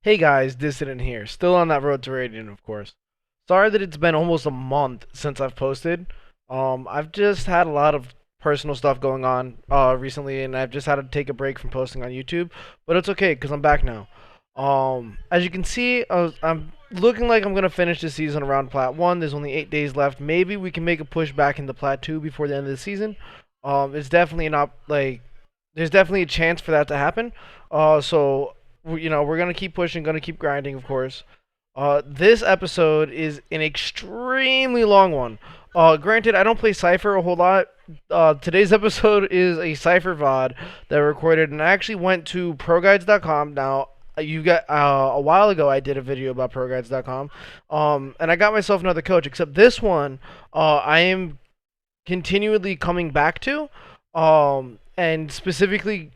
Hey guys, Dissident here. Still on that road to Radiant, of course. Sorry that it's been almost a month since I've posted. I've just had a lot of personal stuff going on recently, and I've just had to take a break from posting on YouTube. But it's okay because I'm back now. As you can see, I'm looking like I'm gonna finish the season around Plat 1. There's only 8 days left. Maybe we can make a push back into Plat 2 before the end of the season. It's definitely not like there's definitely a chance for that to happen. So we're gonna keep pushing, gonna keep grinding, of course. This episode is an extremely long one. Granted, I don't play Cypher a whole lot. Today's episode is a Cypher VOD that I recorded, and I actually went to proguides.com. Now, you got a while ago, I did a video about proguides.com, and I got myself another coach. Except this one, I am continually coming back to, and specifically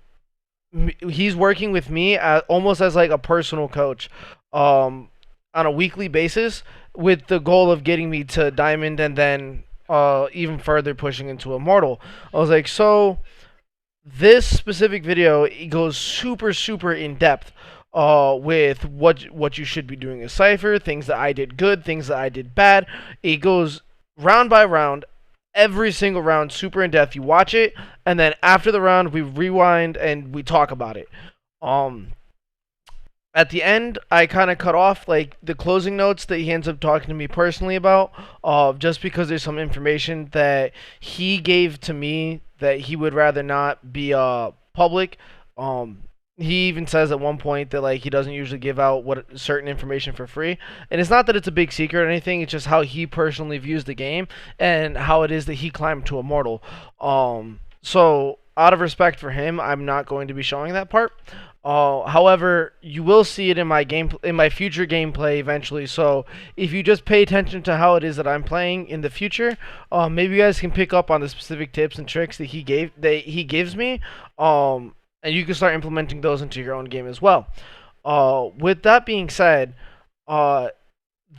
he's working with me almost as like a personal coach on a weekly basis with the goal of getting me to diamond and then even further pushing into immortal. I was like, so this specific video, it goes super in depth with what you should be doing as Cypher, things that I did good, things that I did bad. It goes round by round, every single round, super in depth. You watch it, and then after the round, we rewind and we talk about it. Um, at the end, I kind of cut off like the closing notes that he ends up talking to me personally about, just because there's some information that he gave to me that he would rather not be public. Um, he even says at one point that like he doesn't usually give out what certain information for free, and it's not that it's a big secret or anything. It's just how he personally views the game and how it is that he climbed to immortal. So out of respect for him, I'm not going to be showing that part. However, you will see it in my future gameplay eventually. So if you just pay attention to how it is that I'm playing in the future, maybe you guys can pick up on the specific tips and tricks that he gives me, and you can start implementing those into your own game as well. With that being said, uh,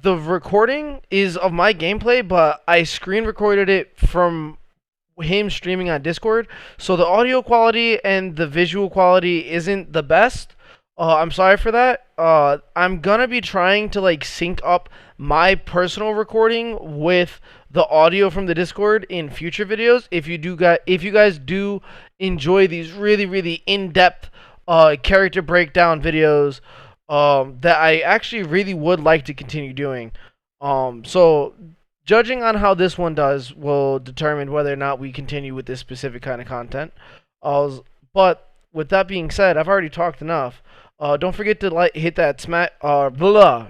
the recording is of my gameplay, but I screen recorded it from him streaming on Discord, so the audio quality and the visual quality isn't the best. I'm sorry for that. I'm gonna be trying to like sync up my personal recording with the audio from the Discord in future videos. If you guys do enjoy these really in depth character breakdown videos, that I actually really would like to continue doing. So judging on how this one does will determine whether or not we continue with this specific kind of content. But with that being said, I've already talked enough. Don't forget to like hit that smack. Blah.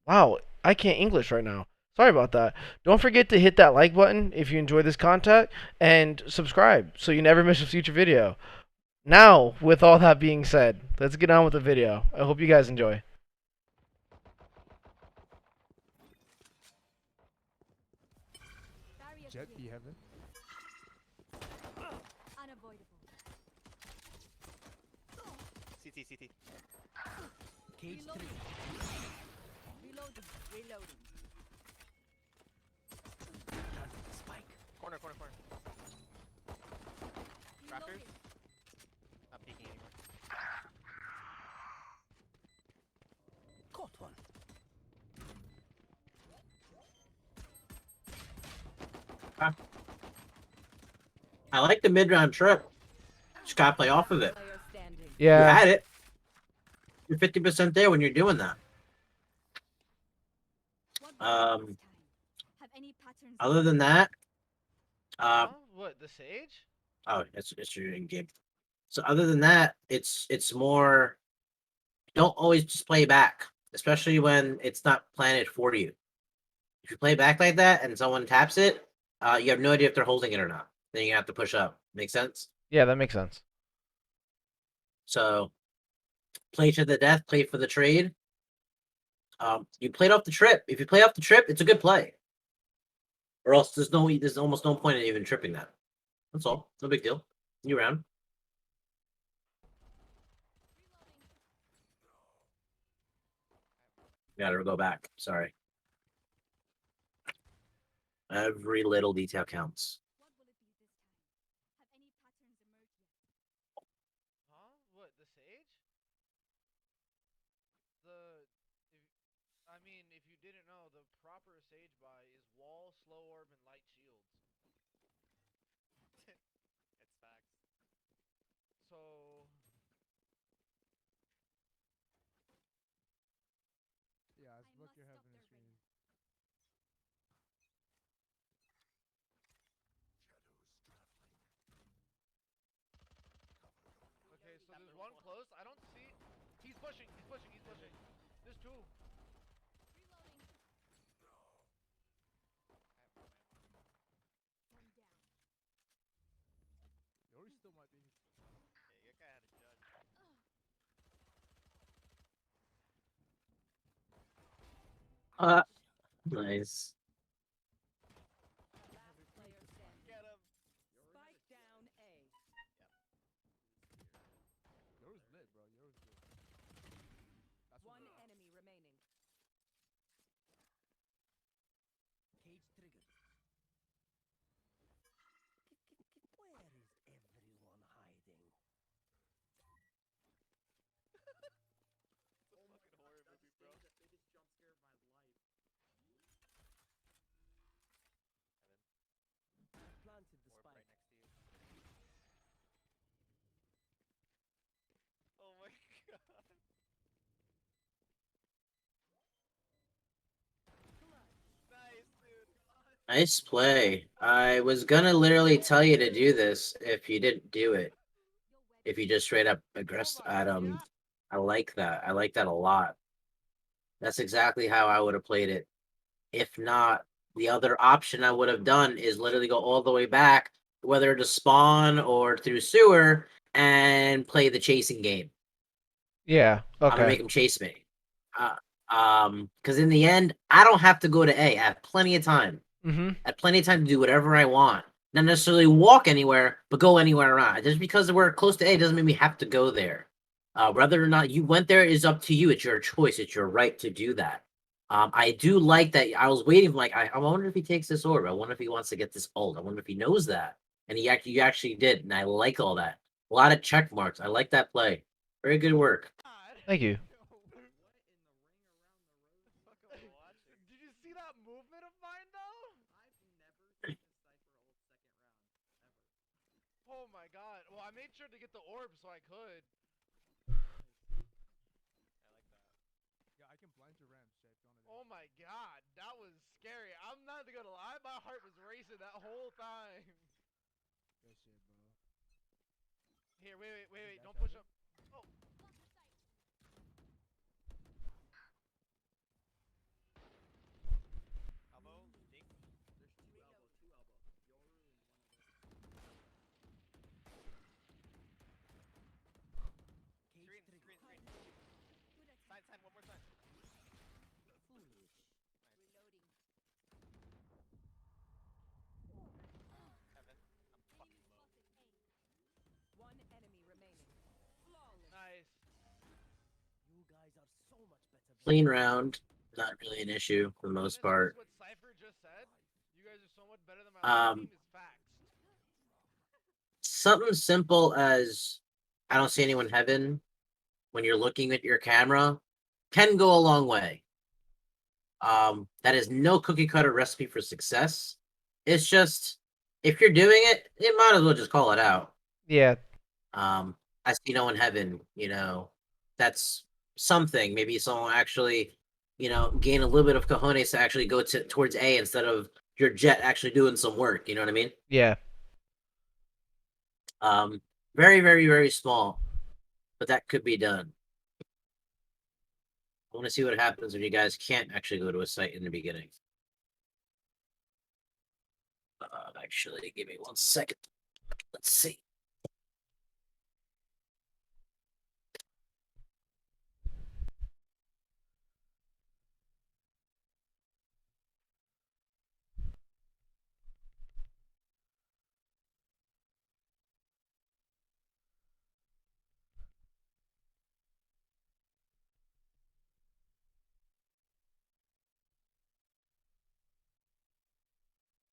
Wow, I can't English right now. Sorry about that. Don't forget to hit that like button if you enjoy this content and subscribe so you never miss a future video. Now, with all that being said, let's get on with the video. I hope you guys enjoy. Jet B heaven. Unavoidable. CT. Cage Reloading. 3. Reloading. Spike. Corner. Raptors. Reloading. Not peeking anymore. Caught one. I like the mid-round trip. Just gotta play off of it. Player standing. You Yeah. had it. You're 50% there when you're doing that. What Um, have any patterns? Other than that, What, the Sage? oh, it's your in-game. So other than that, it's more. Don't always just play back, especially when it's not planted for you. If you play back like that and someone taps it, you have no idea if they're holding it or not. Then you have to push up. Make sense? Yeah, that makes sense. So play to the death, play for the trade. You played off the trip. If you play off the trip, it's a good play. Or else there's almost no point in even tripping that. That's all. No big deal. New round. Gotta go back. Sorry. Every little detail counts. What will it be this time? Have any patterns emerged yet? Huh? What, the Sage? one close. I don't see. He's pushing. He's pushing. He's pushing. There's two. Reloading. One down. Yours still might be. Yeah, your guy had a judge. Nice. Last player standing. Get him. Spike down A. Yours lit, bro. Yours lit. That's One enemy remaining. Cage triggered. Where is everyone hiding? It's a fucking horror movie, bro. The biggest jump scare of my life. Planted the Orb spike. right next to you. Oh my god. Nice, dude. Nice play. I was gonna literally tell you to do this if you didn't do it. If you just straight up aggress Oh my at him. God. I like that. I like that a lot. That's exactly how I would have played it. If not, the other option I would have done is literally go all the way back, whether to spawn or through sewer, and play the chasing game. Yeah. I'm gonna Okay. make him chase me. Because in the end, I don't have to go to A. I have plenty of time. Mm-hmm. I have plenty of time to do whatever I want. Not necessarily walk anywhere, but go anywhere around. Just because we're close to A doesn't mean we have to go there. Whether or not you went there is up to you. It's your choice. It's your right to do that. I do like that. I was waiting, like, I wonder if he takes this orb. I wonder if he wants to get this ult. I wonder if he knows that. And you actually did, and I like all that. A lot of check marks. I like that play. Very good work. Thank you. Fucking watching. Did you see that movement of mine though? I've never seen a Cypher ult second round. Ever. Oh my god. Well, I made sure to get the orb so I could. I like that. Yeah, I can blind your ramp, Shay, if you want to do Oh my god, that was scary. I'm not gonna lie, my heart was racing that whole time. Good shit, bro. Here, wait, Dash don't push over? up. Oh, Block the sight. Elbow, Jake. There's two elbow, two elbow. Yoru and one of Screen, screen, screen. Good attack. Side, side, one more side. Foolish. Reloading. Heaven. I'm fucking Enemy low. spotted. A. One enemy remaining. Flawless. nice. You guys are so much better. Clean round. Not really an issue for the most This is part. what Cypher just said. You guys are so much better than my Um, team is facts. Something simple as I don't see anyone heaven when you're looking at your camera can go a long way. That is no cookie cutter recipe for success. It's just if you're doing it, you might as well just call it out. Yeah. I see no one heaven, that's something. Maybe someone actually, gain a little bit of cojones to actually go towards A instead of your jet actually doing some work. You know what I mean? Yeah. Very, very, very small, but that could be done. I want to see what happens when you guys can't actually go to a site in the beginning. Actually, give me 1 second. Let's see.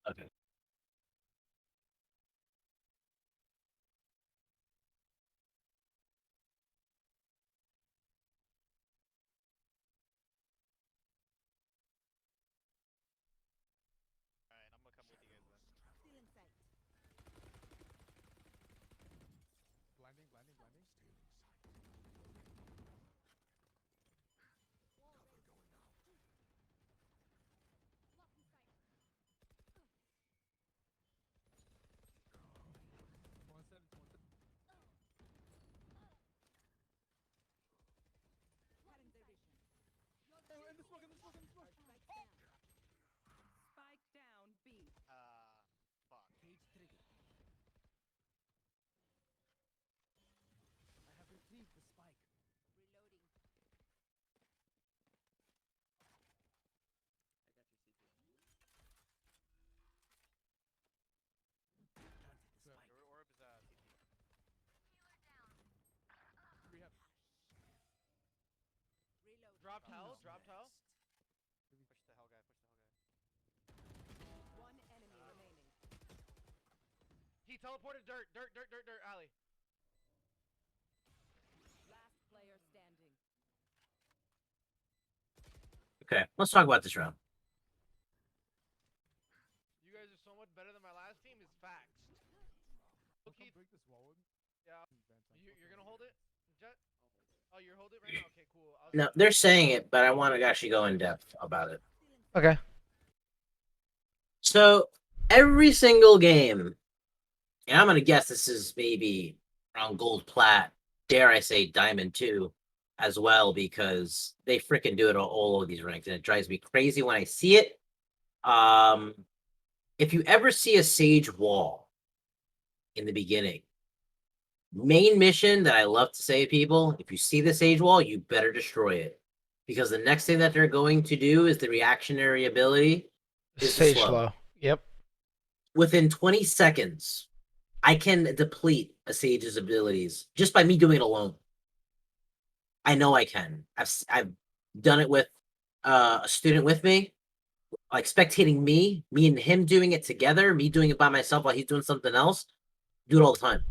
Okay. Alright, I'm gonna come with you guys then. Stealing sight. Blinding, blinding, blinding. Wall raised. Blocking sight. Dropped hell. Dropped hell. Push the hell guy. One enemy remaining. He teleported dirt. Alley. Last player standing. Okay, let's talk about this round. You guys are so much better than my last team. Is facts. Don't Keith, break this wall. Yeah. You're gonna hold it, Jet? Oh, you're holding it right now. Okay, cool. No, they're saying it, but I want to actually go in depth about it. Okay. So every single game, and I'm gonna guess this is maybe around gold plat, dare I say diamond 2 as well, because they freaking do it all over these ranks, and it drives me crazy when I see it. If you ever see a Sage wall in the beginning, main mission that I love to say to people, if you see the Sage wall, you better destroy it. Because the next thing that they're going to do is the reactionary ability is to Sage slow. slow. Yep. Within 20 seconds, I can deplete a Sage's abilities just by me doing it alone. I know I can. I've done it with a student with me, like spectating me and him doing it together, me doing it by myself while he's doing something else. Do it all the time.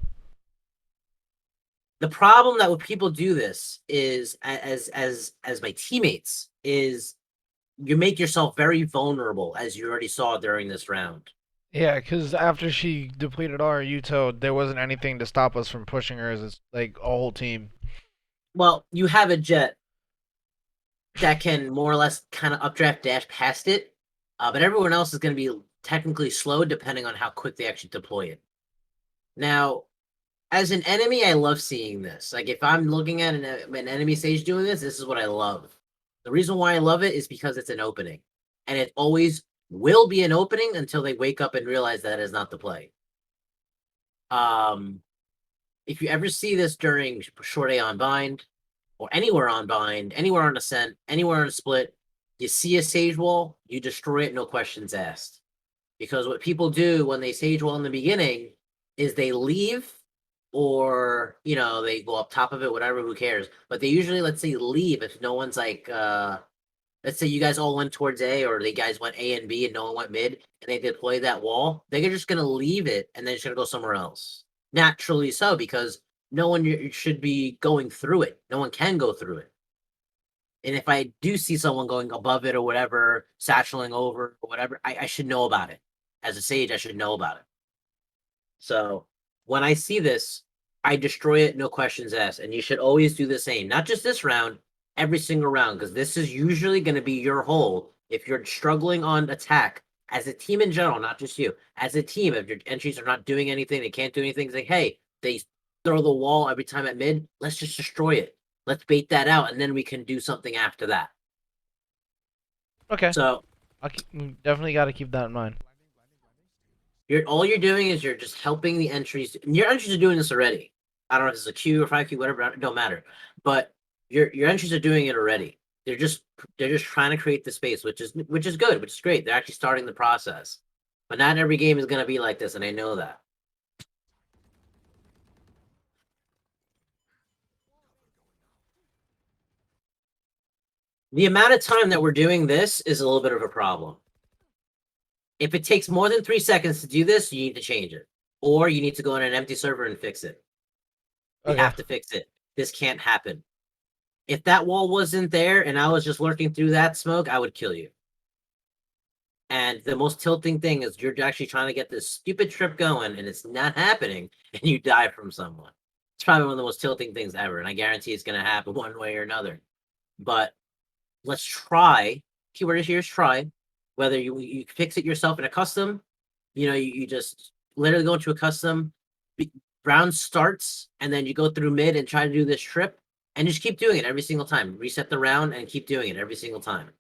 The problem that when people do this is, as my teammates, is you make yourself very vulnerable, as you already saw during this round. Yeah, because after she depleted our Uto, there wasn't anything to stop us from pushing her as like a whole team. Well, you have a Jet that can more or less kind of updraft dash past it, but everyone else is going to be technically slow depending on how quick they actually deploy it. Now, as an enemy, I love seeing this. Like, if I'm looking at an enemy Sage doing this, this is what I love. The reason why I love it is because it's an opening. And it always will be an opening until they wake up and realize that is not the play. If you ever see this during Short A on Bind, or anywhere on Bind, anywhere on Ascent, anywhere on a Split, you see a Sage Wall, you destroy it, no questions asked. Because what people do when they Sage Wall in the beginning is they leave, or, you know, they go up top of it, whatever, who cares. But they usually, let's say, leave if no one's like, let's say you guys all went towards A, or the guys went A and B and no one went mid, and they deploy that wall, they're just going to leave it and they're just going to go somewhere else. Naturally so, because no one should be going through it. No one can go through it. And if I do see someone going above it or whatever, satcheling over or whatever, I should know about it. As a Sage, I should know about it. So when I see this, I destroy it, no questions asked. And you should always do the same. Not just this round, every single round, because this is usually going to be your hole. If you're struggling on attack, as a team in general, not just you, as a team, if your entries are not doing anything, they can't do anything, it's like, hey, they throw the wall every time at mid, let's just destroy it. Let's bait that out, and then we can do something after that. Okay. So definitely got to keep that in mind. all you're doing is you're just helping the entries. Your entries are doing this already. I don't know if it's a Q or 5Q, whatever, it don't matter. But your entries are doing it already. They're just trying to create the space, which is good, which is great. They're actually starting the process. But not every game is going to be like this, and I know that. The amount of time that we're doing this is a little bit of a problem. If it takes more than 3 seconds to do this, you need to change it. Or you need to go on an empty server and fix it. You Okay. have to fix it. This can't happen. If that wall wasn't there and I was just lurking through that smoke, I would kill you. And the most tilting thing is you're actually trying to get this stupid trip going and it's not happening and you die from someone. It's probably one of the most tilting things ever. And I guarantee it's going to happen one way or another. But let's try. Keyword here is try. Whether you fix it yourself in a custom, you just literally go into a custom, round starts, and then you go through mid and try to do this trip, and just keep doing it every single time. Reset the round and keep doing it every single time.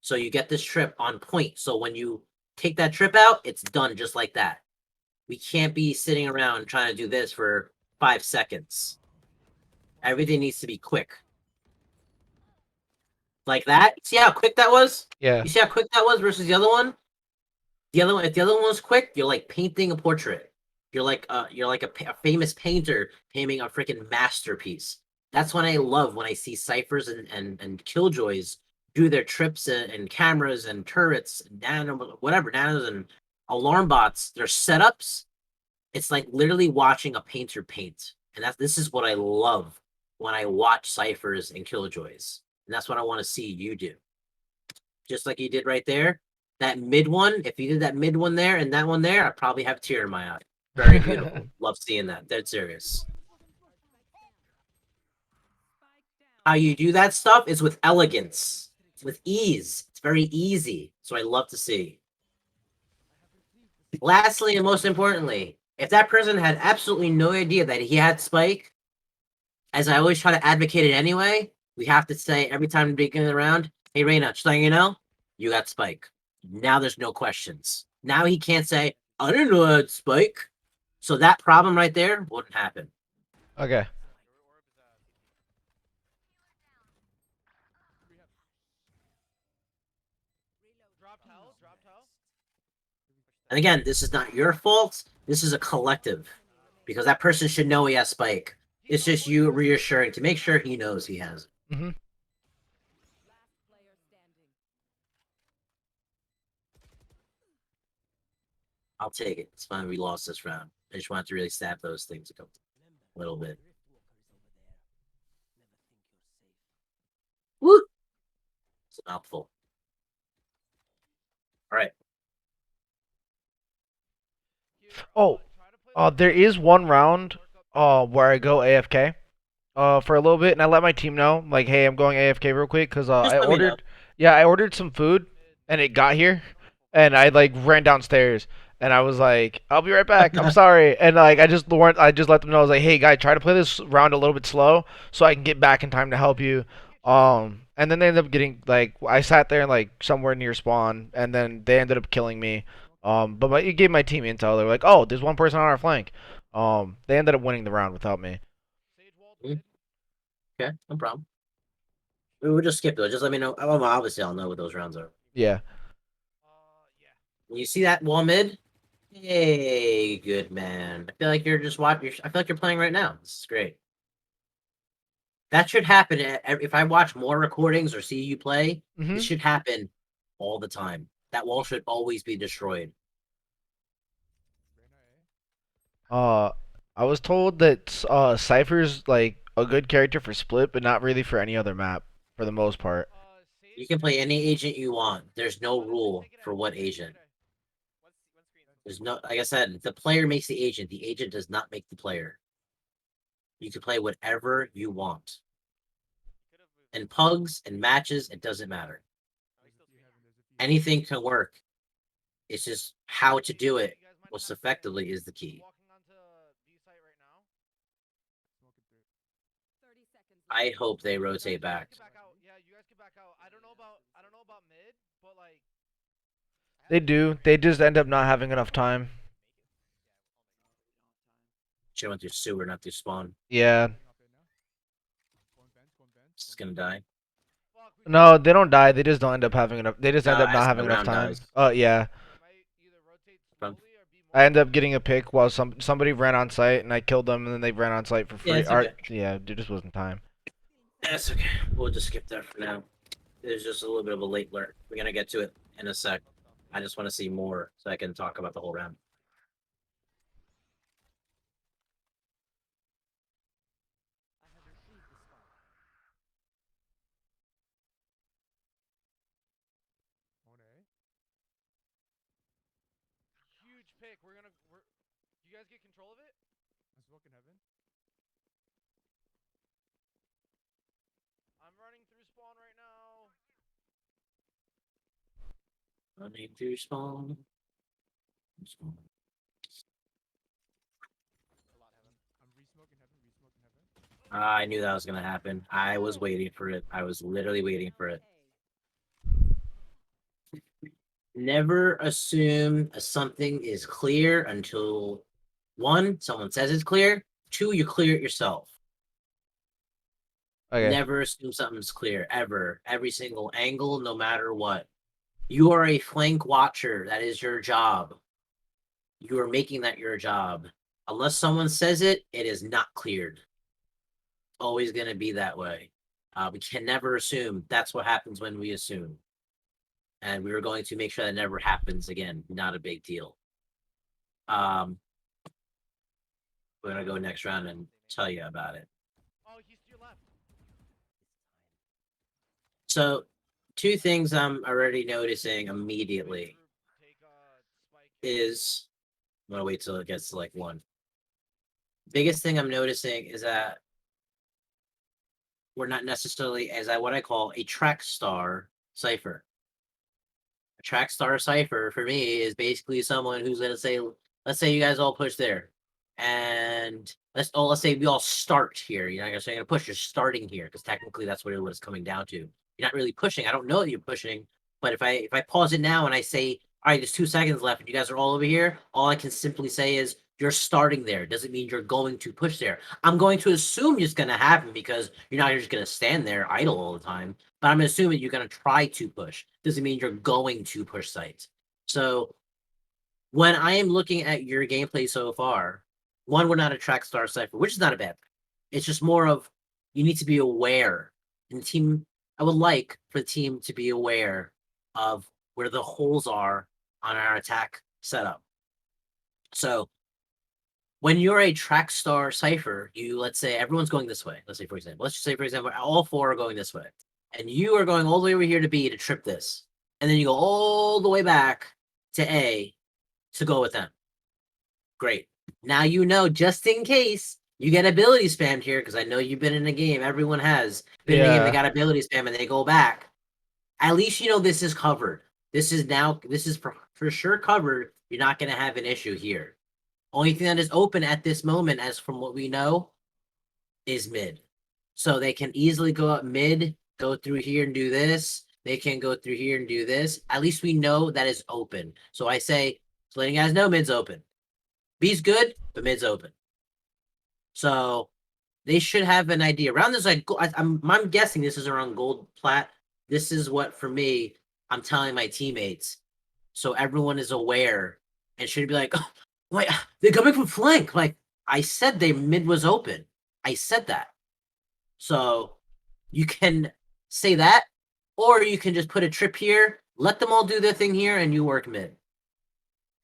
So you get this trip on point. So when you take that trip out, it's done just like that. We can't be sitting around trying to do this for 5 seconds. Everything needs to be quick. Like that. See how quick that was? Yeah. You see how quick that was versus the other one? If the other one was quick, you're like painting a portrait. You're like a famous painter painting a freaking masterpiece. That's when I love when I see Cyphers and Killjoys do their trips and cameras and turrets and whatever nanos and alarm bots, their setups. It's like literally watching a painter paint. And this is what I love when I watch Cyphers and Killjoys. And that's what I want to see you do. Just like you did right there. That mid one, if you did that mid one there and that one there, I'd probably have a tear in my eye. Very beautiful. Love seeing that. Dead serious. How you do that stuff is with elegance, with ease. It's very easy. So I love to see. Lastly, and most importantly, if that person had absolutely no idea that he had Spike, as I always try to advocate it anyway, we have to say every time we begin the round, hey Reyna, just letting you know, you got Spike. Now there's no questions. Now he can't say, I didn't know I had Spike. So that problem right there wouldn't happen. Okay. And again, this is not your fault. This is a collective. Because that person should know he has Spike. It's just you reassuring to make sure he knows he has it. Mm-hmm. Last player standing. I'll take it. It's fine. We lost this round. I just wanted to really stab those things a little bit. Woo! It's a mouthful. All right. Oh, there is one round where I go AFK for a little bit, and I let my team know, like, hey, I'm going AFK real quick because Just I let me know. I ordered some food, and it got here, and I like ran downstairs, and I was like, I'll be right back. I'm sorry, and like I just let them know. I was like, hey, guys, try to play this round a little bit slow so I can get back in time to help you. And then they ended up getting like I sat there like somewhere near spawn, and then they ended up killing me. But it gave my team intel. They were like, oh, there's one person on our flank. They ended up winning the round without me. Okay, no problem. We'll just skip those. Just let me know. Well, obviously, I'll know what those rounds are. Yeah. When you see that wall mid, hey, good man. I feel like you're just watching. I feel like you're playing right now. This is great. That should happen. If I watch more recordings or see you play, Mhm. this should happen all the time. That wall should always be destroyed. I was told that Cypher's like a good character for Split, but not really for any other map for the most part. You can play any agent you want. There's no rule for what agent. There's no, like I said, the player makes the agent. The agent does not make the player. You can play whatever you want. In pugs and matches, it doesn't matter. Anything can work. It's just how to do it most effectively is the key. 30 seconds. I hope they rotate back. Yeah, you guys can back out. I don't know about mid, but like they do. They just end up not having enough time. Should have went through sewer, not through spawn. Yeah. It's gonna die. No, they don't die. They just don't end up having enough. They just end up As not the having enough round time. dies. Yeah. From- I ended up getting a pick while somebody ran on site, and I killed them, and then they ran on site for free. Yeah, it's okay. Yeah, there just wasn't time. That's okay. We'll just skip that for now. There's just a little bit of a late alert. We're gonna get to it in a sec. I just want to see more so I can talk about the whole round. Huge pick. You guys get control of it? I'm running through spawn right now. Running through spawn. I knew that was gonna happen. I was waiting for it. I was literally waiting for it. Never assume something is clear until one, someone says it's clear. Two, you clear it yourself. Okay. Never assume something's clear, ever. Every single angle, no matter what. You are a flank watcher. That is your job. You are making that your job. Unless someone says it, it is not cleared. always going to be that way. We can never assume. That's what happens when we assume. And we were going to make sure that never happens again. Not a big deal. We're going to go next round and tell you about it. Oh, he's to your left. So, two things I'm already noticing immediately Take spike here. is I'm going to wait till it gets to like one. Biggest thing I'm noticing is that we're not necessarily as what I call a track star Cypher. A track star Cypher for me is basically someone who's going to say, let's say you guys all push there, and let's say we all start here. You're not going to say you're going to push. You're starting here because technically that's what it's coming down to. You're not really pushing. I don't know that you're pushing, but if I pause it now and I say, all right, there's 2 seconds left, and you guys are all over here, all I can simply say is you're starting there. Doesn't mean you're going to push there. I'm going to assume it's going to happen because you're not just going to stand there idle all the time. But I'm assuming you're going to try to push. Doesn't mean you're going to push sites. So when I am looking at your gameplay so far, one, we're not a track star Cypher, which is not a bad thing. It's just more of you need to be aware. And the team, I would like for the team to be aware of where the holes are on our attack setup. So when you're a track star Cypher, let's say everyone's going this way. Let's just say, for example, all 4 are going this way. And you are going all the way over here to B to trip this. And then you go all the way back to A to go with them. Great. Now you know, just in case you get ability spammed here, because I know you've been in a game. Everyone has been in a game. They got ability spam and they go back. At least you know this is covered. This is for sure covered. You're not going to have an issue here. Only thing that is open at this moment, as from what we know, is mid. So they can easily go up mid, go through here and do this. They can go through here and do this. At least we know that is open. So I say, so letting you guys know mid's open. B's good, but mid's open. So they should have an idea. Around this, I'm guessing this is around gold plat. This is what, for me, I'm telling my teammates. So everyone is aware and should be like, oh, wait, they're coming from flank. Like, I said they mid was open. I said that. So you can say that, or you can just put a trip here, let them all do their thing here, and you work mid.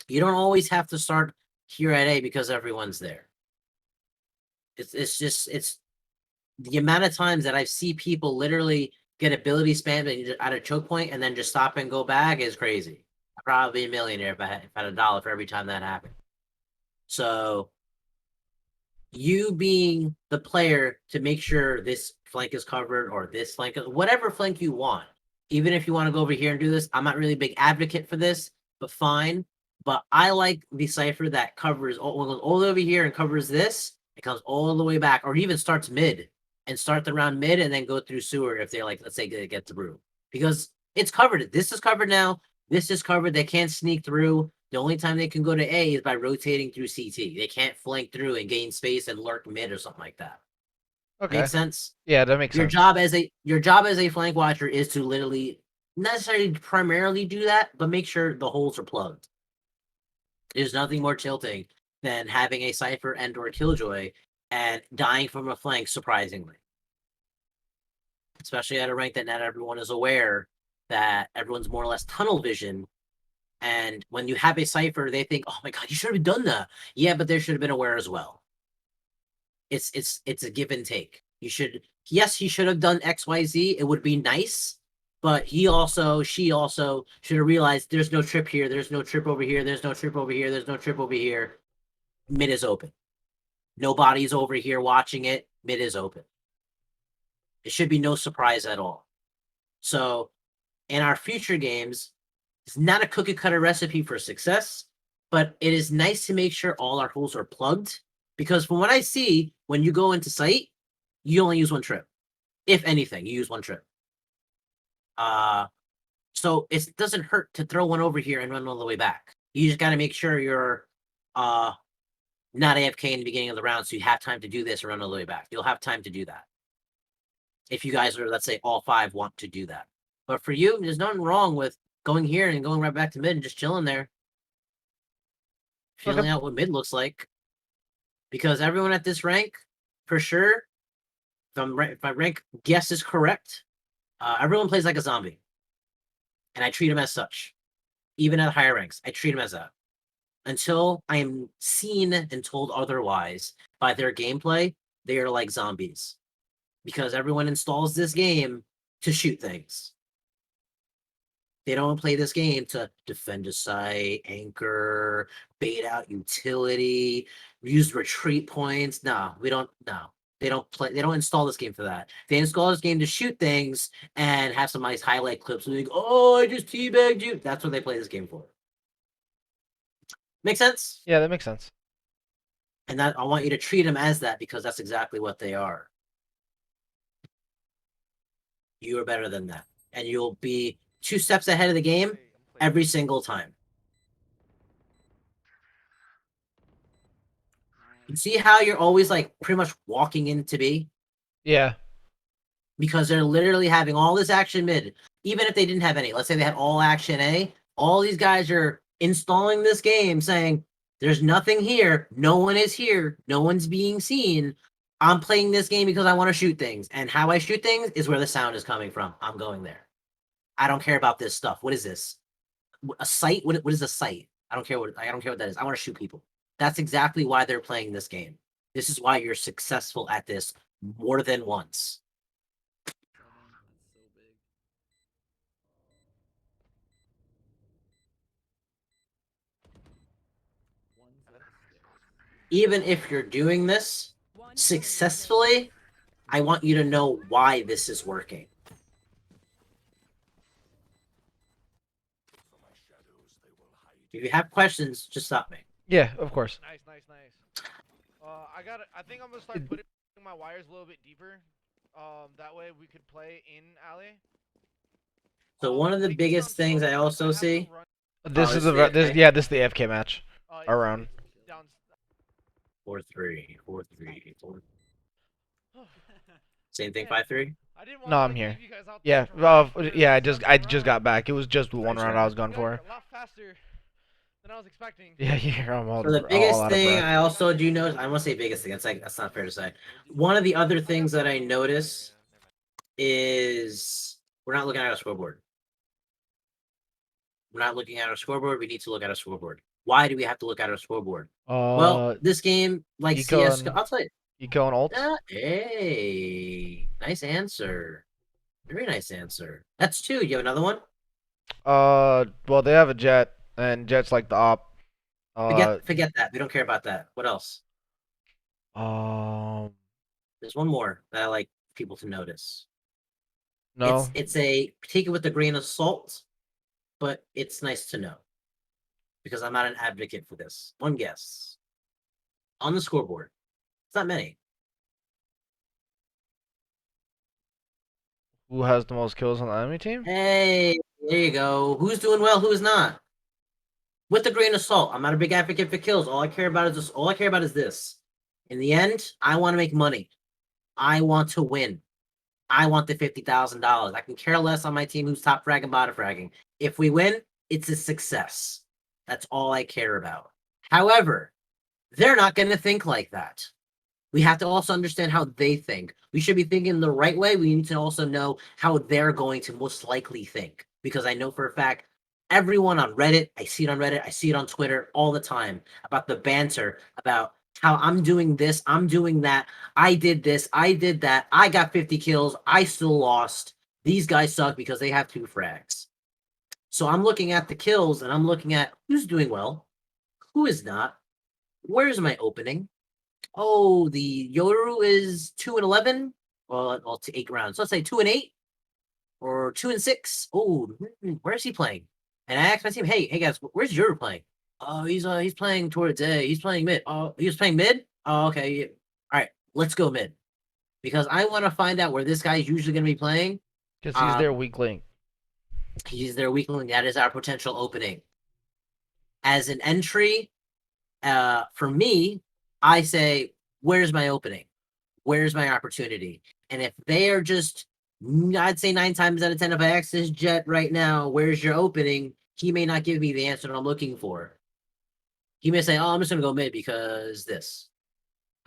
You don't always have to start here at A because everyone's there. It's just the amount of times that I see people literally get ability spammed at a choke point and then just stop and go back is crazy. I'd probably be a millionaire if I had $1 for every time that happened. So you being the player to make sure this flank is covered or this flank, whatever flank you want, even if you want to go over here and do this, I'm not really a big advocate for this, but fine. But I like the Cypher that covers goes all the way over here and covers this. It comes all the way back, or even starts mid and start the round mid and then go through sewer if they're like, let's say they get the brew. Because it's covered. This is covered now. This is covered. They can't sneak through. The only time they can go to A is by rotating through CT. They can't flank through and gain space and lurk mid or something like that. Okay. Makes sense? Yeah, that makes Your sense. job as a flank watcher is to literally not necessarily primarily do that, but make sure the holes are plugged. There's nothing more tilting than having a Cypher and or Killjoy and dying from a flank surprisingly. Especially at a rank that not everyone is aware that everyone's more or less tunnel vision. And when you have a Cypher, they think, oh my god, you should have done that. Yeah, but they should have been aware as well. It's a give and take. He should have done XYZ. It would be nice. But she also should have realized there's no trip here, there's no trip over here, there's no trip over here, there's no trip over here. Mid is open. Nobody's over here watching it. Mid is open. It should be no surprise at all. So, in our future games, it's not a cookie cutter recipe for success, but it is nice to make sure all our holes are plugged. Because from what I see, when you go into site, you only use one trip. If anything, you use one trip. So it doesn't hurt to throw one over here and run all the way back. You just got to make sure you're not AFK in the beginning of the round, so you have time to do this and run all the way back. You'll have time to do that. If you guys are, let's say, all 5 want to do that. But for you, there's nothing wrong with going here and going right back to mid and just chilling there. Feeling out what mid looks like. Because everyone at this rank, for sure, if my rank guess is correct, everyone plays like a zombie, and I treat them as such. Even at higher ranks, I treat them as that until I am seen and told otherwise by their gameplay. They are like zombies because everyone installs this game to shoot things. They don't play this game to defend a site, anchor, bait out utility, use retreat points. No, we don't. No, they don't play. They don't install this game for that. They install this game to shoot things and have some nice highlight clips. And they go, "Oh, I just teabagged you." That's what they play this game for. Make sense? Yeah, that makes sense. And that I want you to treat them as that because that's exactly what they are. You are better than that, and you'll be 2 steps ahead of the game every single time. You see how you're always like pretty much walking into B? Yeah. Because they're literally having all this action mid. Even if they didn't have any, let's say they had all action A, all these guys are installing this game saying, there's nothing here, no one is here, no one's being seen. I'm playing this game because I want to shoot things. And how I shoot things is where the sound is coming from. I'm going there. I don't care about this stuff. What is this? A site? What is a site? I don't care what that is. I want to shoot people. That's exactly why they're playing this game. This is why you're successful at this more than once. That's so big. One's at the stairs. Even if you're doing this One successfully, I want you to know why this is working. If you have questions, just stop me. Yeah, of course. Nice. I think I'm gonna start putting my wires a little bit deeper. That way we could play in alley. So one of the Make this biggest sound things slow, I but also have them see, run, This this is is the this AFK? yeah, this is the AFK match. yeah, Around. down. 4-3, 4-3, 4. Same thing, 5-3. I didn't want No, to, I'm like, here. leave you guys out Yeah, there for yeah. the I second just got round. back. It was just one round I was going You guys are for. a lot faster than I was expecting. Yeah, yeah. I'm all, So the all biggest out of thing breath. I also do notice, I won't say biggest thing, that's not fair to say. One of the other things that I notice is we're not looking at our scoreboard. We're not looking at our scoreboard. We need to look at our scoreboard. Why do we have to look at our scoreboard? Well, this game, like you CS:GO, going- I'll tell you. You going ult? Hey, nice answer. Very nice answer. That's 2. You have another one? Well, they have a jet, and jet's like the op. Forget that. We don't care about that. What else? Um, There's one more that I like people to notice. no. It's a take it with a grain of salt, but it's nice to know because I'm not an advocate for this. One guess on the scoreboard. It's not many. Who has the most kills on the enemy team? Hey, there you go. Who's doing well? Who is not? With a grain of salt. I'm not a big advocate for kills. All I care about is this. All I care about is this. In the end, I want to make money. I want to win. I want the $50,000. I can care less on my team who's top fragging, bottom fragging. If we win, it's a success. That's all I care about. However, they're not going to think like that. We have to also understand how they think. We should be thinking the right way. We need to also know how they're going to most likely think. Because I know for a fact, everyone on Reddit, I see it on Reddit, I see it on Twitter all the time about the banter, about how I'm doing this, I'm doing that, I did this, I did that, I got 50 kills, I still lost. These guys suck because they have 2 frags. So I'm looking at the kills and I'm looking at who's doing well, who is not, where's my opening? Oh, the Yoru is 2-11. Well, to 8 rounds. So let's say 2-8 or 2-6. Oh, where's he playing? And I asked my team, hey guys, where's Yoru playing? Oh, he's playing towards A. He's playing mid. Oh, he was playing mid? Oh, okay. Yeah. All right, let's go mid. Because I want to find out where this guy's usually going to be playing. Because he's their weak link. He's their weak link. That is our potential opening. As an entry, for me, I say, where's my opening? Where's my opportunity? And if they are just, I'd say 9 times out of 10, if I ask this jet right now, where's your opening? He may not give me the answer that I'm looking for. He may say, oh, I'm just going to go mid because this.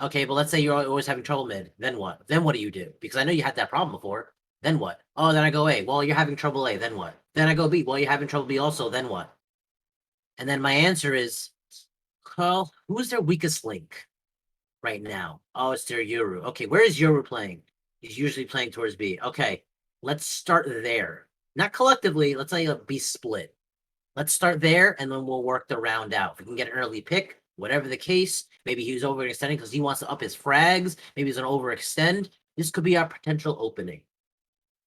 Okay, but let's say you're always having trouble mid. Then what? Then what do you do? Because I know you had that problem before. Then what? Oh, then I go A. Well, you're having trouble A. Then what? Then I go B. Well, you're having trouble B also. Then what? And then my answer is, well, who's their weakest link right now? Oh, it's their Yoru. Okay, where is Yoru playing? He's usually playing towards B. Okay, let's start there. Not collectively. Let's say a B split. Let's start there, and then we'll work the round out. If we can get an early pick, whatever the case, maybe he was overextending because he wants to up his frags. Maybe he's going to overextend. This could be our potential opening.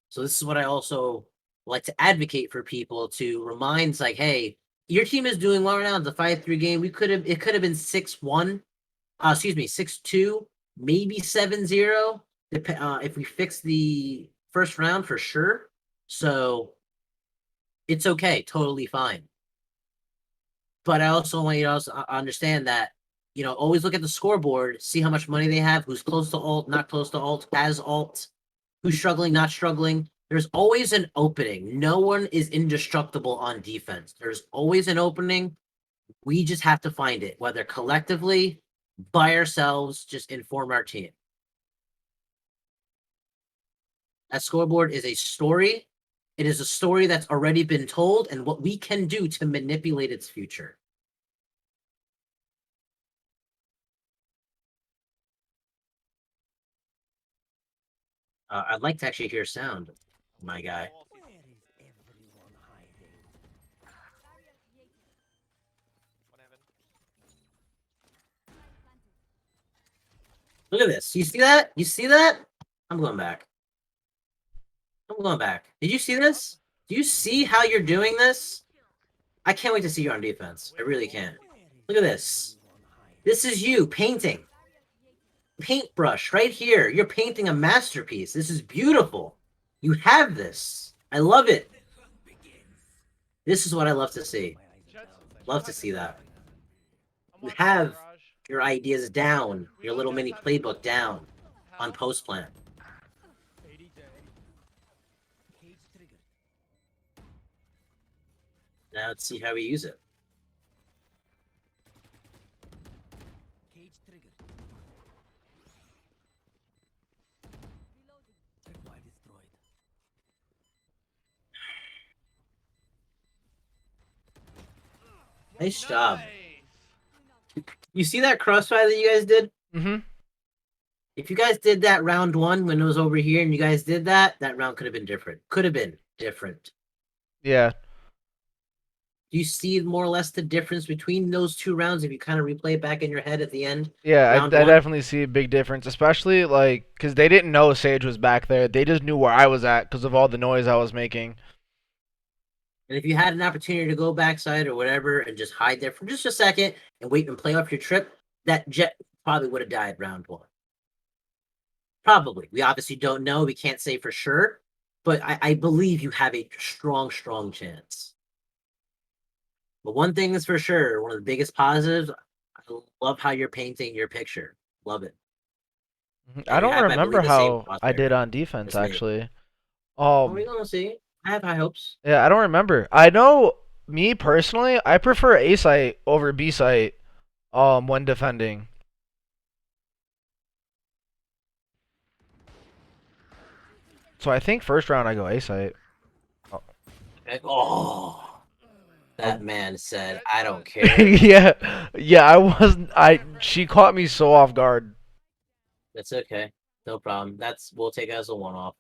So this is what I also like to advocate for people to remind, like, hey, your team is doing well right now. It's a 5-3 game. It could have been 6-1. Excuse me, 6-2, maybe 7-0. If we fix the first round for sure. So it's okay, totally fine. But I also want you to also understand that, always look at the scoreboard, see how much money they have, who's close to alt, not close to alt, has alt, who's struggling, not struggling. There's always an opening. No one is indestructible on defense. There's always an opening. We just have to find it, whether collectively, by ourselves, just inform our team. That scoreboard is a story. It is a story that's already been told and what we can do to manipulate its future. I'd like to actually hear sound, my guy. Barrier created. What happened? Spike planted. Look at this. You see that? You see that? I'm going back. I'm going back. Did you see this? Do you see how you're doing this? I can't wait to see you on defense. I really can't. Look at this. This is you painting. Paintbrush right here. You're painting a masterpiece. This is beautiful. You have this. I love it. This is what I love to see. Love to see that. You have your ideas down, your little mini playbook down on post plan. Now let's see how we use it. Nice job. You see that crossfire that you guys did? Mm-hmm. If you guys did that round one when it was over here and you guys did that, that round could have been different. Could have been different. Yeah. Do you see more or less the difference between those two rounds if you kind of replay it back in your head at the end? Yeah, I Round one? definitely see a big difference, especially like because they didn't know Sage was back there. They just knew where I was at because of all the noise I was making. And if you had an opportunity to go backside or whatever and just hide there for just a second and wait and play off your trip, that jet probably would have died round one. Probably. We obviously don't know. We can't say for sure. But I believe you have a strong, strong chance. But one thing is for sure, one of the biggest positives, I love how you're painting your picture. Love it. I And you don't have, I remember believe, the same how I crossfire. did on defense As me. actually. We're gonna see. I have high hopes. Yeah, I don't remember. I know me personally, I prefer A site over B site when defending. So I think first round I go A site. Oh, that man said, "I don't care." Yeah. Yeah, I wasn't she caught me so off guard. That's okay. No problem. We'll take it as a one-off.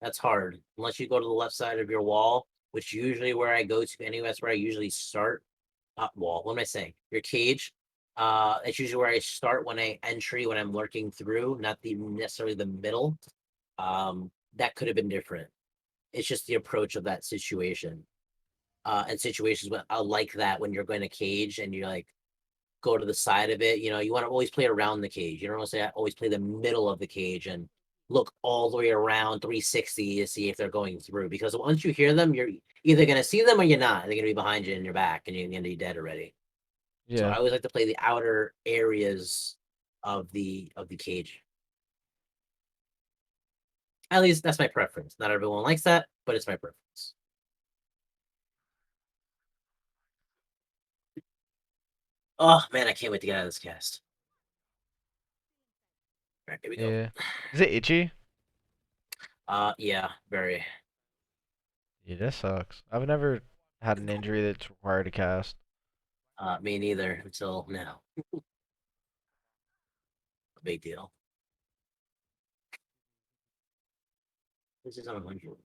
That's hard. Unless you go to the left side of your wall, which usually where I go to anyway, that's where I usually start. Wall. What am I saying? Your cage. It's usually where I start when when I'm lurking through, not necessarily the middle. That could have been different. It's just the approach of that situation. And situations like that when you're going to cage and you're like go to the side of it. You want to always play around the cage. You don't want to say always play the middle of the cage and look all the way around 360 to see if they're going through. Because once you hear them, you're either going to see them or you're not. They're going to be behind you in your back and you're going to be dead already. So I Yeah. always like to play the outer areas of the cage. At least that's my preference. Not everyone likes that, but it's my preference. Oh man, I can't wait to get out of this cast. All right, here we go. Yeah. Is it itchy? Yeah, very. Yeah, that sucks. I've never had an injury that's required a cast. Me neither until now. A big deal. This is on 100.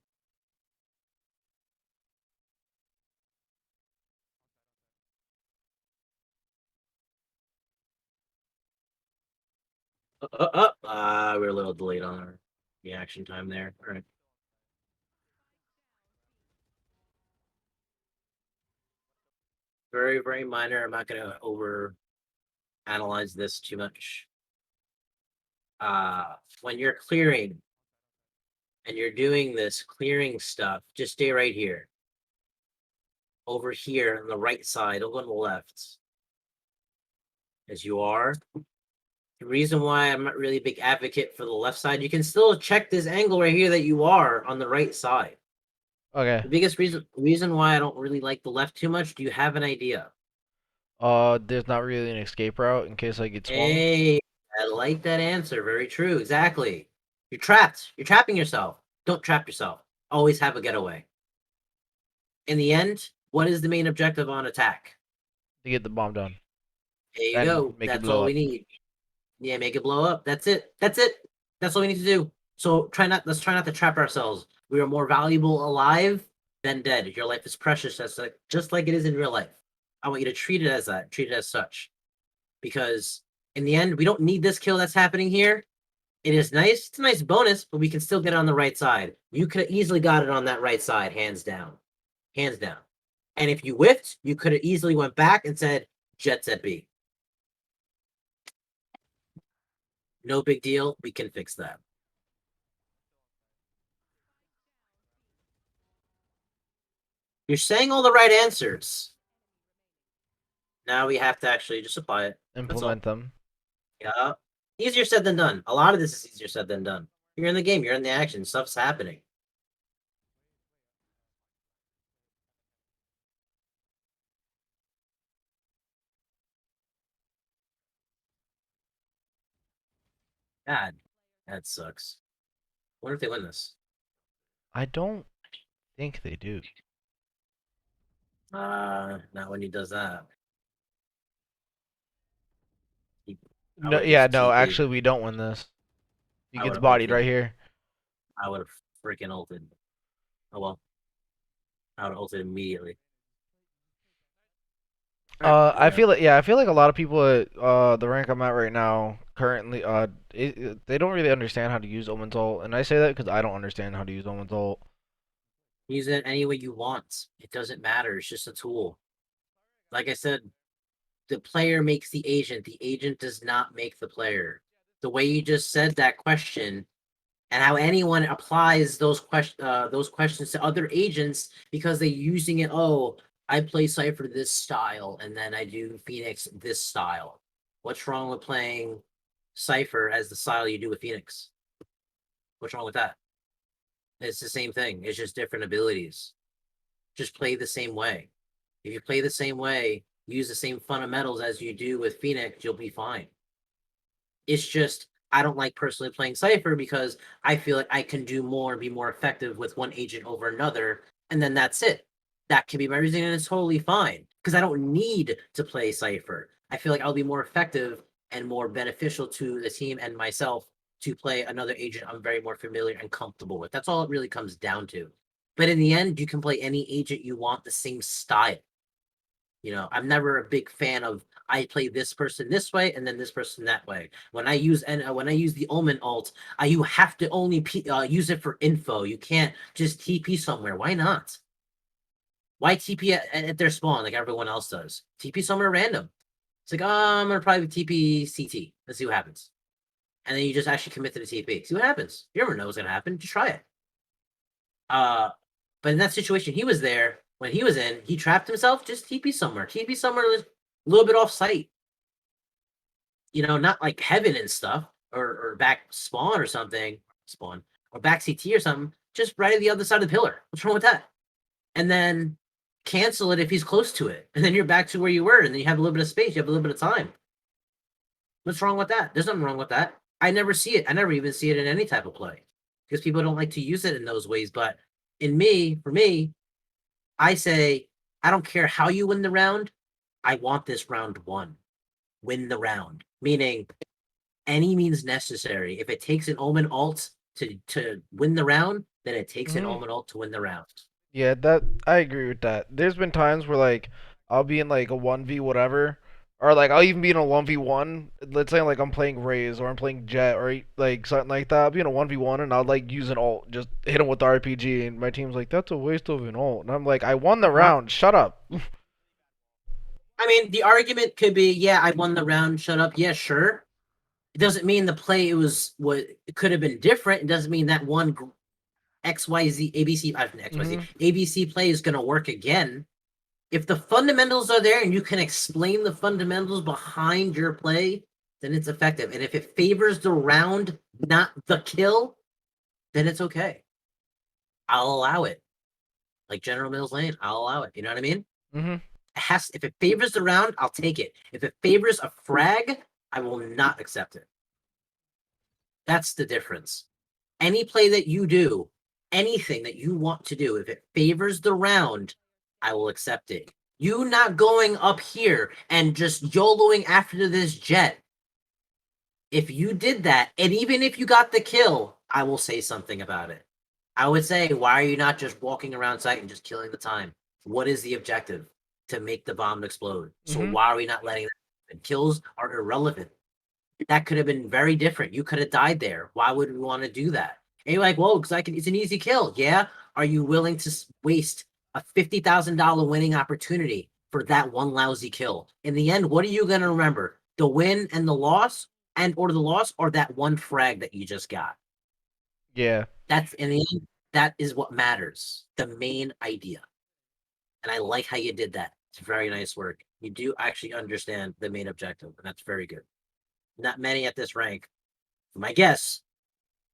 We're a little delayed on our reaction time there. All right. Very, very minor. I'm not gonna over analyze this too much. When you're clearing and you're doing this clearing stuff, just stay right here. Over here on the right side, don't go on the left. As you are. The reason why I'm not really a big advocate for the left side, you can still check this angle right here that you are on the right side. Okay. The biggest reason why I don't really like the left too much, do you have an idea? There's not really an escape route in case I get swung. Hey, I like that answer. Very true. Exactly. You're trapped. You're trapping yourself. Don't trap yourself. Always have a getaway. In the end, what is the main objective on attack? To get the bomb done. There you And go. make it That's blow all we up. need. Yeah, make it blow up. That's it. That's it. That's all we need to do. So let's try not to trap ourselves. We are more valuable alive than dead. Your life is precious, just like it is in real life. I want you to treat it as that, treat it as such. Because in the end, we don't need this kill that's happening here. It is nice, it's a nice bonus, but we can still get it on the right side. You could have easily got it on that right side, hands down. Hands down. And if you whiffed, you could have easily went back and said, Jet set B. No big deal. We can fix that. You're saying all the right answers. Now we have to actually just apply it. Implement them. Yeah. Easier said than done. A lot of this is easier said than done. You're in the game. You're in the action. Stuff's happening. God, that sucks. Wonder if they win this. I don't think they do. Not when he does that. I No, would've yeah, just no, TP'd. actually we don't win this. He I gets would've bodied ulted. right here. I would have freaking ulted. Oh well. I would have ulted immediately. I feel like I feel like a lot of people at the rank I'm at right now currently they don't really understand how to use Omen's ult, and I say that because I don't understand how to use Omen's ult. Use it any way you want. It doesn't matter. It's just a tool. Like I said, the player makes the agent does not make the player. The way you just said that question and how anyone applies those questions to other agents because they're using it. Oh, I play Cypher this style, and then I do Phoenix this style. What's wrong with playing Cypher as the style you do with Phoenix? What's wrong with that? It's the same thing. It's just different abilities. Just play the same way. If you play the same way, use the same fundamentals as you do with Phoenix, you'll be fine. It's just I don't like personally playing Cypher because I feel like I can do more and be more effective with one agent over another, and then that's it. That can be my reason, and it's totally fine because I don't need to play Cypher. I feel like I'll be more effective and more beneficial to the team and myself to play another agent I'm very more familiar and comfortable with. That's all it really comes down to. But in the end, you can play any agent you want the same style. You know, I'm never a big fan of I play this person this way and then this person that way. When I use the Omen ult, you have to only use it for info. You can't just TP somewhere. Why not? Why TP at their spawn like everyone else does? TP somewhere random. It's like, oh, I'm gonna probably TP CT. Let's see what happens. And then you just actually commit to the TP. See what happens. You never know what's gonna happen. Just try it. But in that situation, he was there when he was in. He trapped himself. Just TP somewhere. TP somewhere a little bit off site. You know, not like heaven and stuff, or back spawn or something. Spawn or back CT or something. Just right at the other side of the pillar. What's wrong with that? And then cancel it if he's close to it, and then you're back to where you were, and then you have a little bit of space. You have a little bit of time. What's wrong with that? There's nothing wrong with that. I never see it. I never even see it in any type of play because people don't like to use it in those ways. But for me, I say, I don't care how you win the round. I want this round won. Win the round, meaning any means necessary. If it takes an Omen ult to win the round, then it takes an Mhm. Omen ult to win the round. Yeah, that I agree with that. There's been times where like I'll be in like a 1v whatever, or like I'll even be in a 1v1. Let's say like I'm playing Raze or I'm playing Jet or like something like that. I'll be in a 1v1 and I'll like use an ult, just hit him with the RPG, and my team's like, that's a waste of an ult, and I'm like, I won the round. Shut up. I mean, the argument could be, yeah, I won the round. Shut up. Yeah, sure. It doesn't mean the play was what it could have been different. It doesn't mean that one XYZ ABC XYZ Mhm. ABC play is going to work again. If the fundamentals are there and you can explain the fundamentals behind your play, then it's effective. And if it favors the round, not the kill, then it's okay. I'll allow it. Like General Mills Lane, I'll allow it. You know what I mean? Mhm. If it favors the round, I'll take it. If it favors a frag, I will not accept it. That's the difference. Any play that you do, anything that you want to do, if it favors the round, I will accept it. You not going up here and just YOLOing after this jet. If you did that, and even if you got the kill, I will say something about it. I would say, why are you not just walking around site and just killing the time? What is the objective? To make the bomb explode. So Mhm. why are we not letting that happen? Kills are irrelevant. That could have been very different. You could have died there. Why would we want to do that? And you're like, whoa, because it's an easy kill. Yeah. Are you willing to waste a $50,000 winning opportunity for that one lousy kill? In the end, what are you going to remember? The win and the loss, or the loss, or that one frag that you just got? Yeah. That's in the end, that is what matters. The main idea. And I like how you did that. It's very nice work. You do actually understand the main objective, and that's very good. Not many at this rank, my guess,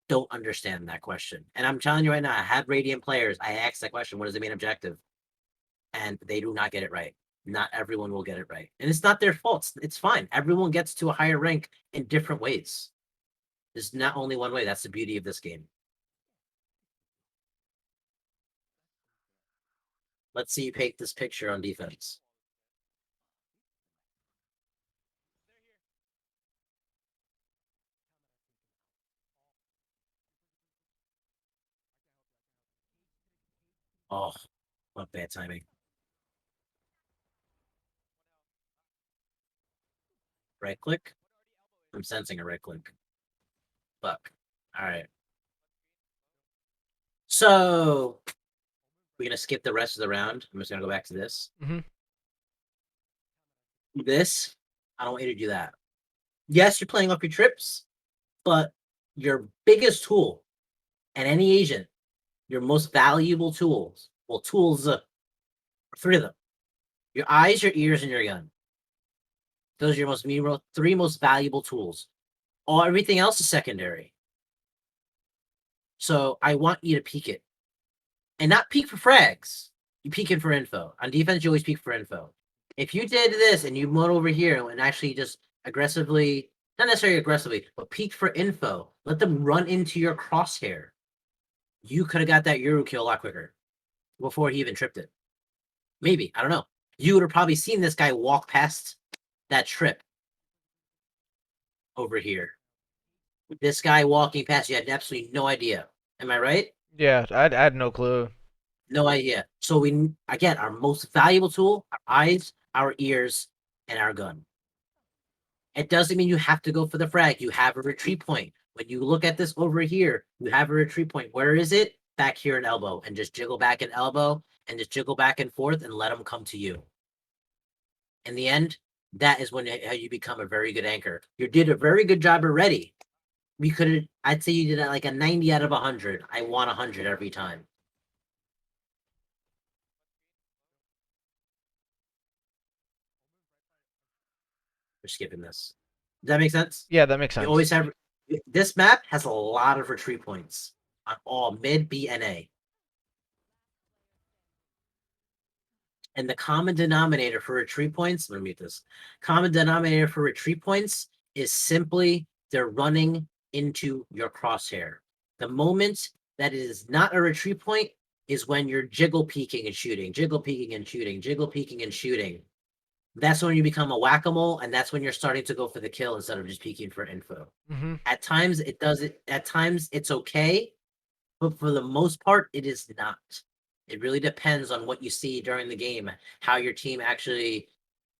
don't understand that question. And I'm telling you right now, I have Radiant players. I asked that question, what is the main objective? And they do not get it right. Not everyone will get it right. And it's not their fault. It's fine. Everyone gets to a higher rank in different ways. There's not only one way. That's the beauty of this game. Let's see you paint this picture on defense. Oh, what bad timing. Right click. I'm sensing a right click. Fuck. All right. So we're gonna skip the rest of the round. I'm just gonna go back to this. Mhm. This, I don't want you to do that. Yes, you're playing off your trips, but your biggest tool and any agent, your most valuable tools, three of them. Your eyes, your ears, and your gun. Those are your three most valuable tools. Everything else is secondary. So I want you to peek it. And not peek for frags. You peek it for info. On defense, you always peek for info. If you did this and you went over here and actually just aggressively, not necessarily aggressively, but peek for info, let them run into your crosshair, you could have got that Euro kill a lot quicker before he even tripped it. Maybe. I don't know. You would have probably seen this guy walk past that trip over here. This guy walking past, you had absolutely no idea. Am I right? Yeah. I had no clue. No idea. So we, again, our most valuable tool, our eyes, our ears, and our gun. It doesn't mean you have to go for the frag. You have a retreat point. When you look at this over here, you have a retreat point. Where is it? Back here in elbow. And just jiggle back and elbow and just jiggle back and forth and let them come to you. In the end, that is when you become a very good anchor. You did a very good job already. I'd say you did like a 90 out of 100. I want 100 every time. We're skipping this. Does that make sense? Yeah, that makes You sense. always have this map has a lot of retreat points on all mid, B, and A. And the common denominator for retreat points, let me mute this. Common denominator for retreat points is simply they're running into your crosshair. The moment that it is not a retreat point is when you're jiggle peeking and shooting, jiggle peeking and shooting, jiggle peeking and shooting. That's when you become a whack-a-mole, and that's when you're starting to go for the kill instead of just peeking for info. Mm-hmm. At times it does it. At times it's okay, but for the most part, it is not. It really depends on what you see during the game, how your team actually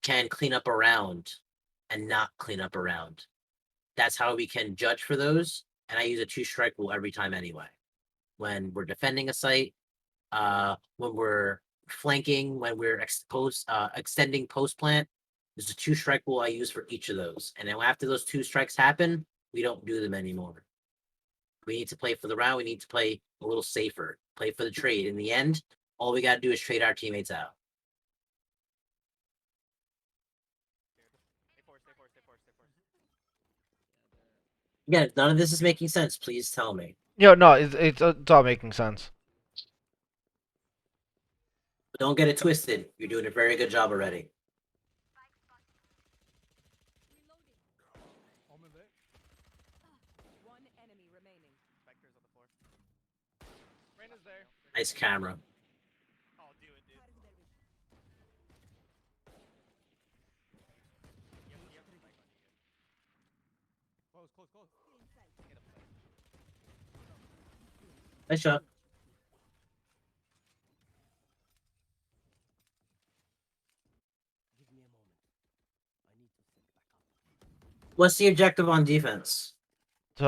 can clean up around and not clean up around. That's how we can judge for those. And I use a 2-strike rule every time anyway. When we're defending a site, when we're flanking, when we're extending post plant, there's a 2-strike rule I use for each of those. And then after those 2 strikes happen, we don't do them anymore. We need to play for the round. We need to play a little safer, play for the trade. In the end, all we got to do is trade our teammates out. Stay forward, stay forward, stay forward, stay forward. Again, if none of this is making sense, please tell me. Yeah, no, it's all making sense. But don't get it twisted. You're doing a very good job already. Omen lit. One enemy remaining. Vector's on the floor. Reyna's there. Nice camera. I'll do it, dude. You have to spike on you. Close, close, close. Get him. Nice shot. What's the objective on defense? To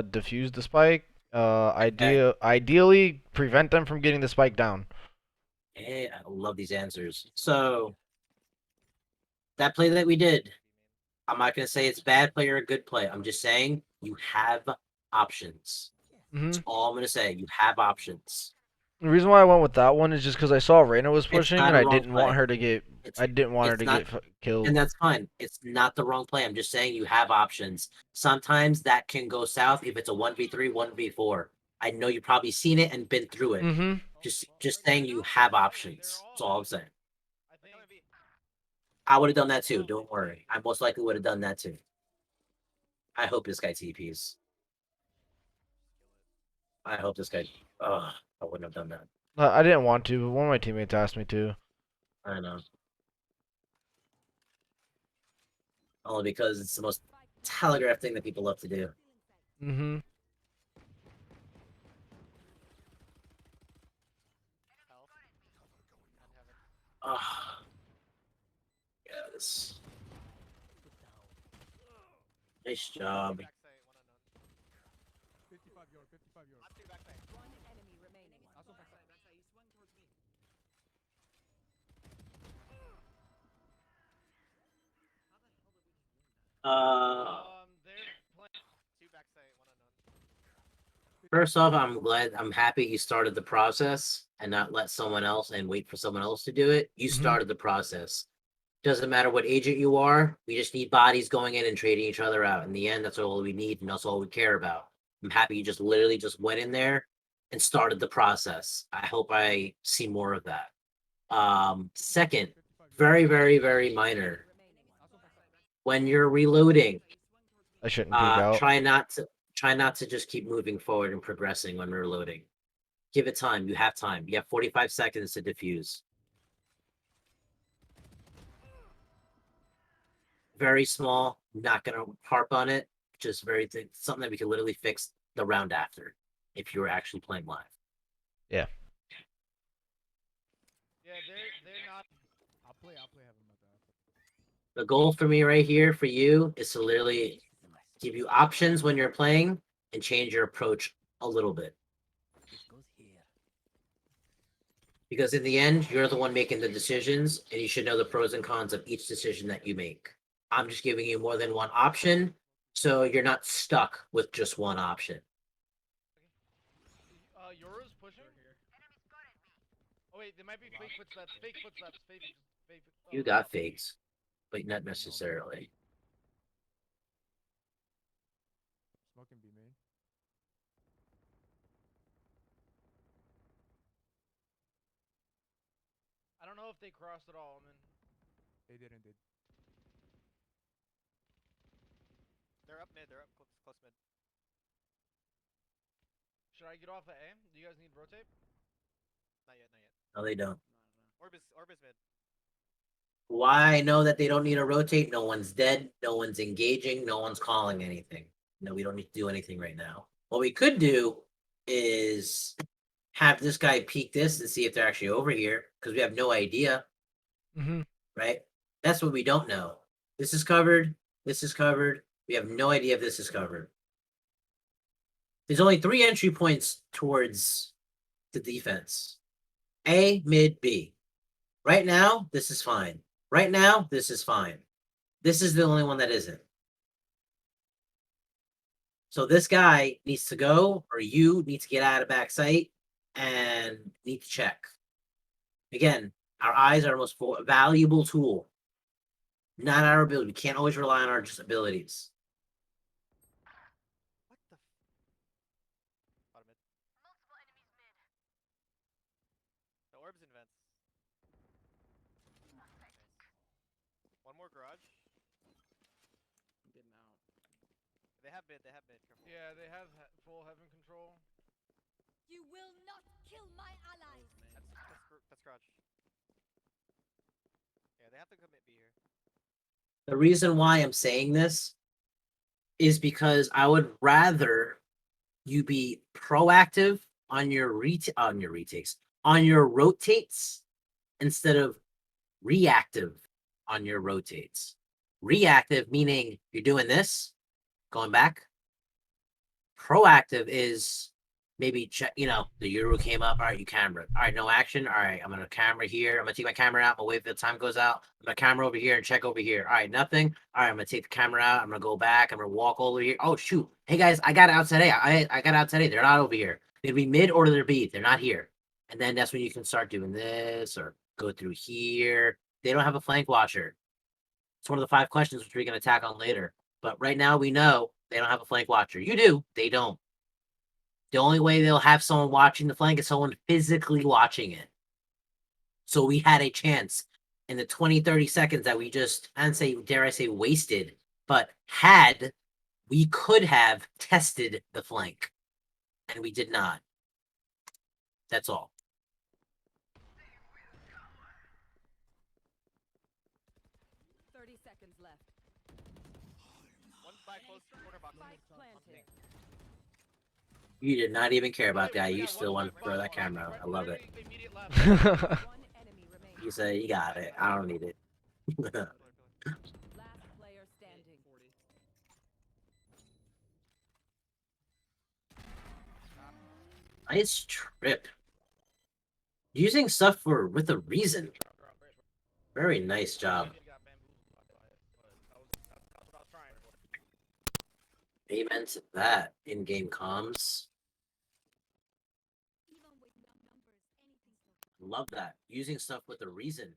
defuse the spike, ideally prevent them from getting the spike down. Hey, I love these answers. So that play that we did, I'm not gonna say it's bad play or a good play. I'm just saying you have options. Mm-hmm. That's all I'm gonna say. You have options. The reason why I went with that one is just because I saw Reyna was It's pushing, not and a I wrong didn't want play. her to get. It's, I didn't want her it's to not, get killed. and that's fine. It's not the wrong play. I'm just saying you have options. Sometimes that can go south if it's a 1v3, 1v4. I know you've probably seen it and been through it. Mm-hmm. Just saying you have options. That's all I'm saying. I think. I would have done that too. Don't worry. I most likely would have done that too. I hope this guy TPs. I hope this guy. I wouldn't have done that. I didn't want to, but one of my teammates asked me to. I know. Only because it's the most telegraph thing that people love to do. Mm-hmm. Ah. Yes. Nice job. Backside, one unknown. 55 yard, 55 yard. Last two backside. One enemy remaining. Also backside, backside. He swung towards me. They're playing. Two backside, one unknown. First off, I'm happy you started the process and not let someone else and wait for someone else to do it. You Mhm. started the process. Doesn't matter what agent you are, we just need bodies going in and trading each other out. In the end, that's all we need, and that's all we care about. I'm happy you just literally just went in there and started the process. I hope I see more of that. Second, 55 yard. very, very, very minor. Remaining. Also backside, backside. When you're reloading, He swung towards me. I shouldn't peek out. try not to just keep moving forward and progressing when reloading. Give it time. You have time. You have 45 seconds to defuse. Very small. Not gonna harp on it. Just something that we can literally fix the round after if you were actually playing live. Yeah, they're not. I'll play have him at that. The goal for me right here for you is to literally give you options when you're playing and change your approach a little bit. Because in the end, you're the one making the decisions, and you should know the pros and cons of each decision that you make. I'm just giving you more than one option, so you're not stuck with just one option. Yoru's pushing. Oh wait, there might be fake footsteps. Fake footsteps. Fake. You got fakes, but not necessarily. Smoking B main. I don't know if they crossed at all. I mean, They didn't. They're up mid, they're up close mid. Should I get off at A? Do you guys need rotate? Not yet, not yet. No, they don't. Orb is mid. Why I know that they don't need to rotate? No one's dead. No one's engaging. No one's calling anything. No, we don't need to do anything right now. What we could do is have this guy peek this and see if they're actually over here because we have no idea, Mm-hmm. right? That's what we don't know. This is covered. This is covered. We have no idea if this is covered. There's only 3 entry points towards the defense. A, mid, B. Right now, this is fine. Right now, this is fine. This is the only one that isn't. So this guy needs to go, or you need to get out of backside and need to check. Again, our eyes are our most valuable tool, not our ability. We can't always rely on our just abilities. What the? Bottom mid. The orb's in vents. Nice. One more garage. I'm getting out. They have mid. They have mid. Careful. Yeah, they have full heaven control. You will not kill my allies. That's garage. Yeah, they have to commit B here. The reason why I'm saying this is because I would rather you be proactive on your retakes, on your rotates, instead of reactive on your rotates. Reactive meaning you're doing this, going back. Proactive is maybe check, the Euro came up. All right, you camera. All right, no action. All right, I'm gonna camera here. I'm gonna take my camera out. I'm gonna wait till the time goes out. I'm gonna camera over here and check over here. All right, nothing. All right, I'm gonna take the camera out. I'm gonna go back. I'm gonna walk over here. Oh shoot. Hey guys, I got outside A. I got outside A. They're not over here. They'd be mid or they're B. They're not here. And then that's when you can start doing this or go through here. They don't have a flank watcher. It's one of the 5 questions which we're gonna attack on later. But right now we know they don't have a flank watcher. You do. They don't. The only way they'll have someone watching the flank is someone physically watching it. So we had a chance in the 20, 30 seconds that we just, dare I say, wasted, but we could have tested the flank. And we did not. That's all. Seconds left. One by close corner box. Spike planted. You did not even care about that. You still want to throw that camera out. I love it. Immediate left. One enemy remaining. You say, you got it. I don't need it. Last player standing. 40. Nice trip. Using stuff with a reason. Very nice job. Amen to that. In-game comms. Even with numbers, anything's possible. Love that. Using stuff with a reason.